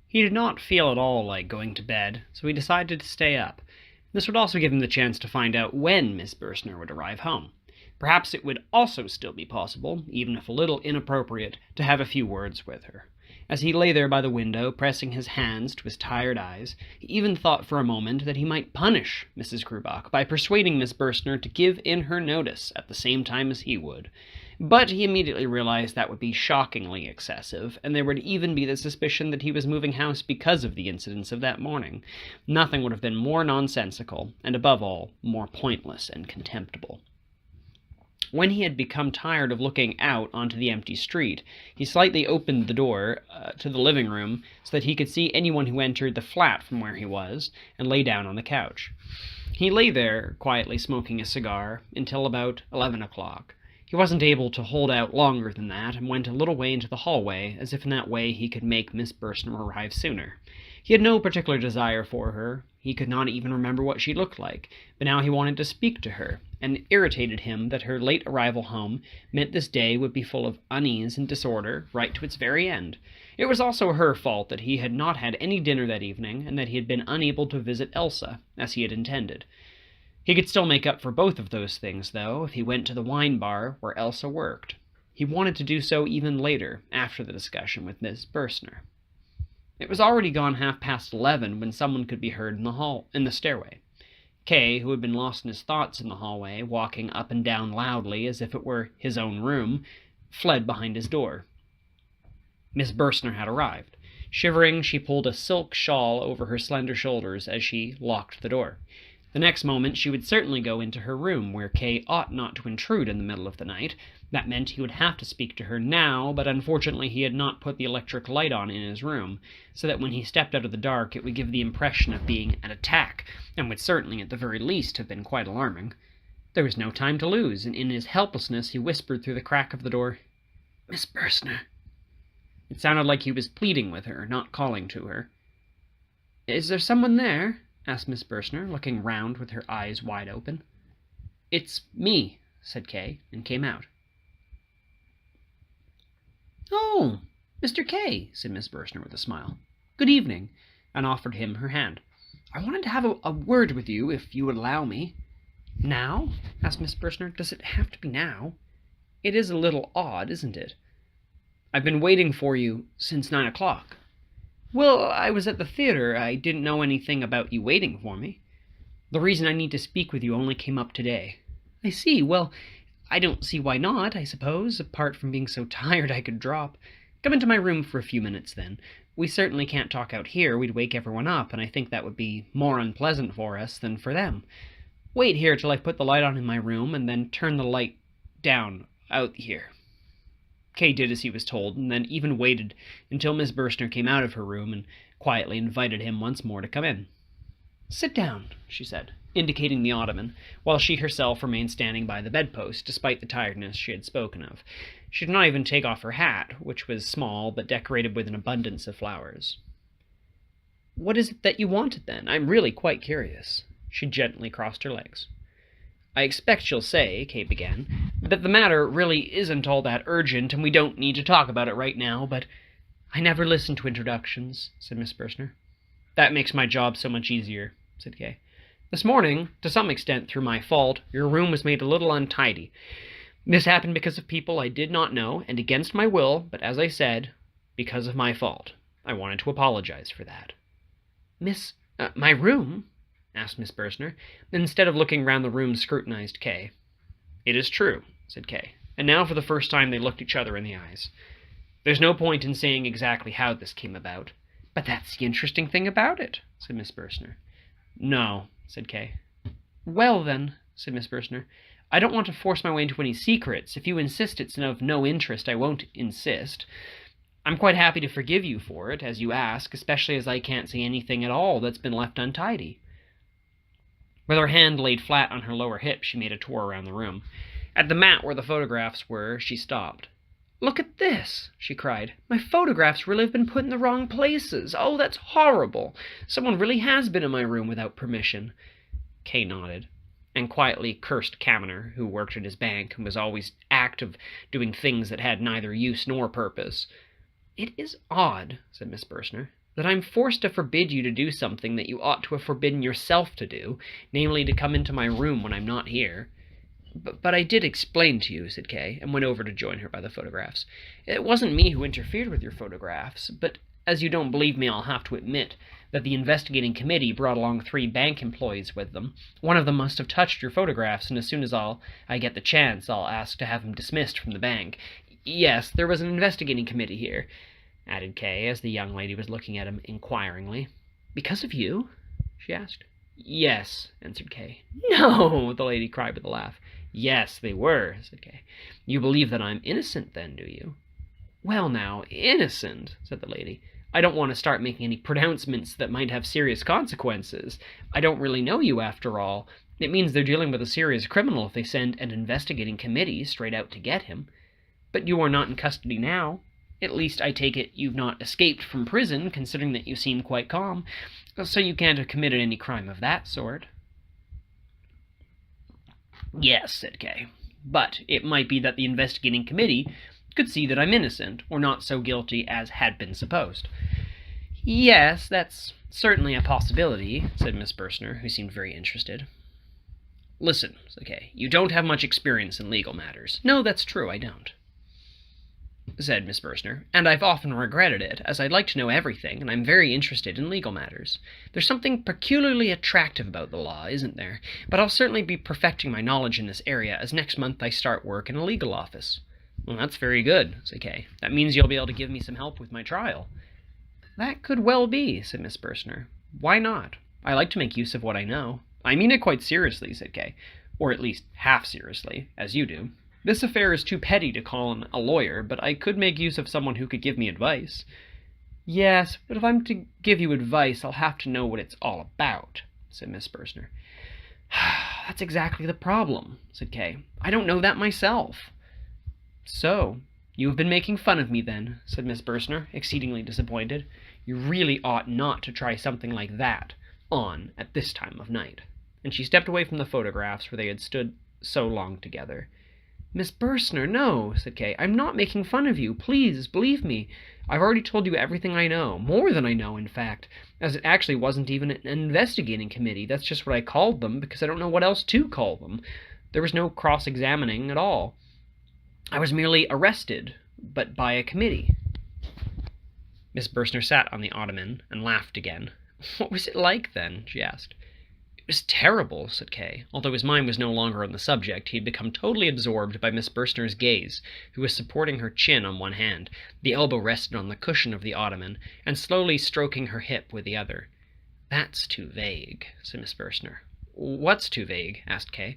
He did not feel at all like going to bed, so he decided to stay up. This would also give him the chance to find out when Miss Burstner would arrive home. Perhaps it would also still be possible, even if a little inappropriate, to have a few words with her. As he lay there by the window, pressing his hands to his tired eyes, he even thought for a moment that he might punish Mrs. Grubach by persuading Miss Burstner to give in her notice at the same time as he would. But he immediately realized that would be shockingly excessive, and there would even be the suspicion that he was moving house because of the incidents of that morning. Nothing would have been more nonsensical, and above all, more pointless and contemptible. When he had become tired of looking out onto the empty street, he slightly opened the door to the living room so that he could see anyone who entered the flat from where he was, and lay down on the couch. He lay there, quietly smoking a cigar, until about 11 o'clock. He wasn't able to hold out longer than that, and went a little way into the hallway, as if in that way he could make Miss Burstner arrive sooner. He had no particular desire for her. He could not even remember what she looked like, but now he wanted to speak to her, and it irritated him that her late arrival home meant this day would be full of unease and disorder right to its very end. It was also her fault that he had not had any dinner that evening, and that he had been unable to visit Elsa, as he had intended. He could still make up for both of those things, though, if he went to the wine bar where Elsa worked. He wanted to do so even later, after the discussion with Miss Burstner. It was already gone 11:30 when someone could be heard in the stairway. Kay, who had been lost in his thoughts in the hallway, walking up and down loudly as if it were his own room, fled behind his door. Miss Burstner had arrived. Shivering, she pulled a silk shawl over her slender shoulders as she locked the door. The next moment she would certainly go into her room, where Kay ought not to intrude in the middle of the night. That meant he would have to speak to her now, but unfortunately he had not put the electric light on in his room, so that when he stepped out of the dark it would give the impression of being an attack, and would certainly at the very least have been quite alarming. There was no time to lose, and in his helplessness he whispered through the crack of the door, "Miss Burstner." It sounded like he was pleading with her, not calling to her. "Is there someone there?" asked Miss Burstner, looking round with her eyes wide open. "It's me," said Kay, and came out. "Oh, Mr. Kay," said Miss Burstner with a smile. "Good evening," and offered him her hand. "I wanted to have a word with you, if you would allow me." "Now?" asked Miss Burstner. "Does it have to be now? It is a little odd, isn't it?" "I've been waiting for you since 9 o'clock. "Well, I was at the theater. I didn't know anything about you waiting for me. The reason I need to speak with you only came up today." "I see. Well, I don't see why not, I suppose. Apart from being so tired I could drop. Come into my room for a few minutes, then. We certainly can't talk out here. We'd wake everyone up, and I think that would be more unpleasant for us than for them. Wait here till I've put the light on in my room, and then turn the light down out here." Kay did as he was told, and then even waited until Miss Burstner came out of her room and quietly invited him once more to come in. "Sit down," she said, indicating the ottoman, while she herself remained standing by the bedpost, despite the tiredness she had spoken of. She did not even take off her hat, which was small but decorated with an abundance of flowers. "What is it that you wanted, then? I'm really quite curious." She gently crossed her legs. "I expect you'll say," Kay began, "that the matter really isn't all that urgent, and we don't need to talk about it right now, but—" "I never listen to introductions," said Miss Burstner. "That makes my job so much easier," said Kay. "This morning, to some extent through my fault, your room was made a little untidy. This happened because of people I did not know, and against my will, but as I said, because of my fault. I wanted to apologize for that." My room?" asked Miss Burstner, and instead of looking round the room scrutinized Kay. "It is true," said Kay, and now for the first time they looked each other in the eyes. "There's no point in saying exactly how this came about." "But that's the interesting thing about it," said Miss Burstner. "No," said Kay. "Well, then," said Miss Burstner, "I don't want to force my way into any secrets. If you insist it's of no interest, I won't insist. I'm quite happy to forgive you for it, as you ask, especially as I can't see anything at all that's been left untidy." With her hand laid flat on her lower hip, she made a tour around the room. At the mat where the photographs were, she stopped. "Look at this," she cried. "My photographs really have been put in the wrong places. Oh, that's horrible. Someone really has been in my room without permission." Kay nodded, and quietly cursed Kaminer, who worked at his bank and was always active doing things that had neither use nor purpose. "It is odd," said Miss Burstner. that I'm forced to forbid you to do something that you ought to have forbidden yourself to do, namely to come into my room when I'm not here." But I did explain to you," said Kay, and went over to join her by the photographs. "It wasn't me who interfered with your photographs, but as you don't believe me, I'll have to admit that the investigating committee brought along 3 bank employees with them. One of them must have touched your photographs, and as soon as I get the chance, I'll ask to have him dismissed from the bank. Yes, there was an investigating committee here," added Kay, as the young lady was looking at him inquiringly. "Because of you?" she asked. "Yes," answered Kay. "No!" the lady cried with a laugh. "Yes, they were," said Kay. "You believe that I'm innocent, then, do you?" "Well, now, innocent," said the lady. "I don't want to start making any pronouncements that might have serious consequences. I don't really know you, after all. It means they're dealing with a serious criminal if they send an investigating committee straight out to get him. But you are not in custody now. At least I take it you've not escaped from prison, considering that you seem quite calm. So you can't have committed any crime of that sort." "Yes," said Kay, "but it might be that the investigating committee could see that I'm innocent, or not so guilty as had been supposed." "Yes, that's certainly a possibility," said Miss Burstner, who seemed very interested. "Listen," said Kay, "you don't have much experience in legal matters." "No, that's true, I don't," said Miss Burstner, "and I've often regretted it, as I'd like to know everything, and I'm very interested in legal matters. There's something peculiarly attractive about the law, isn't there? But I'll certainly be perfecting my knowledge in this area, as next month I start work in a legal office." "Well, that's very good," said Kay. "That means you'll be able to give me some help with my trial." "That could well be," said Miss Burstner. "Why not? I like to make use of what I know." "I mean it quite seriously," said Kay. "Or at least half seriously, as you do. This affair is too petty to call in a lawyer, but I could make use of someone who could give me advice." "Yes, but if I'm to give you advice, I'll have to know what it's all about," said Miss Burstner. "That's exactly the problem," said Kay. "I don't know that myself." "So, you have been making fun of me, then," said Miss Burstner, exceedingly disappointed. "You really ought not to try something like that on at this time of night." And she stepped away from the photographs where they had stood so long together. "Miss Burstner, no," said Kay. "I'm not making fun of you. Please, believe me. I've already told you everything I know. More than I know, in fact, as it actually wasn't even an investigating committee. That's just what I called them, because I don't know what else to call them. There was no cross-examining at all. I was merely arrested, but by a committee." Miss Burstner sat on the ottoman and laughed again. "What was it like, then?" she asked. "It was terrible," said Kay. Although his mind was no longer on the subject, he had become totally absorbed by Miss Burstner's gaze, who was supporting her chin on one hand, the elbow rested on the cushion of the ottoman, and slowly stroking her hip with the other. "That's too vague," said Miss Burstner. "What's too vague?" asked Kay.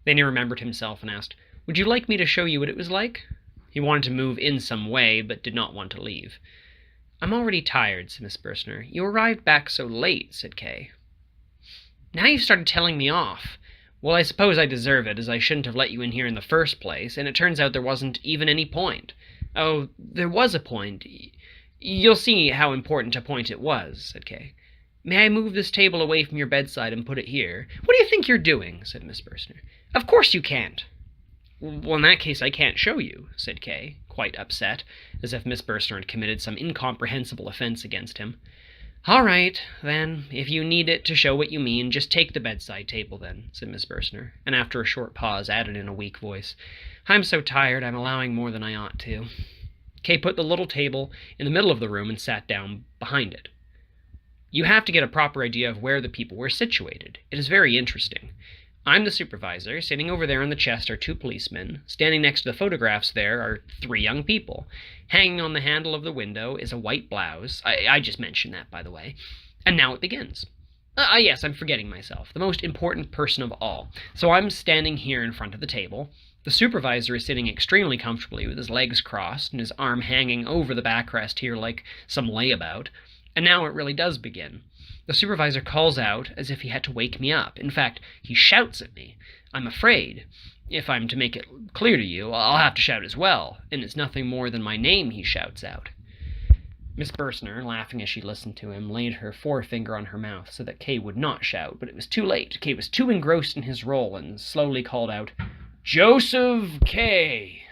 Then he remembered himself and asked, "Would you like me to show you what it was like?" He wanted to move in some way, but did not want to leave. "I'm already tired," said Miss Burstner. "You arrived back so late," said Kay. "Now you've started telling me off. Well, I suppose I deserve it, as I shouldn't have let you in here in the first place, and it turns out there wasn't even any point." "Oh, there was a point. You'll see how important a point it was," said Kay. "May I move this table away from your bedside and put it here?" "What do you think you're doing?" said Miss Burstner. "Of course you can't." "Well, in that case I can't show you," said Kay, quite upset, as if Miss Burstner had committed some incomprehensible offense against him. "All right, then, if you need it to show what you mean, just take the bedside table, then," said Miss Burstner, and after a short pause added in a weak voice, "I'm so tired I'm allowing more than I ought to." Kay put the little table in the middle of the room and sat down behind it. "You have to get a proper idea of where the people were situated. It is very interesting. I'm the supervisor. Sitting over there on the chest are 2 policemen. Standing next to the photographs there are 3 young people. Hanging on the handle of the window is a white blouse. I just mentioned that, by the way. And now it begins. Yes, I'm forgetting myself. The most important person of all. So I'm standing here in front of the table. The supervisor is sitting extremely comfortably with his legs crossed and his arm hanging over the backrest here like some layabout. And now it really does begin. The supervisor calls out as if he had to wake me up. In fact, he shouts at me. I'm afraid. If I'm to make it clear to you, I'll have to shout as well, and it's nothing more than my name he shouts out. Miss Burstner, laughing as she listened to him, laid her forefinger on her mouth so that Kay would not shout, but it was too late. Kay was too engrossed in his role and slowly called out, "Joseph Kay."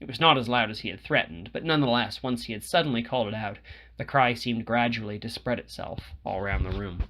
It was not as loud as he had threatened, but nonetheless, once he had suddenly called it out, the cry seemed gradually to spread itself all round the room.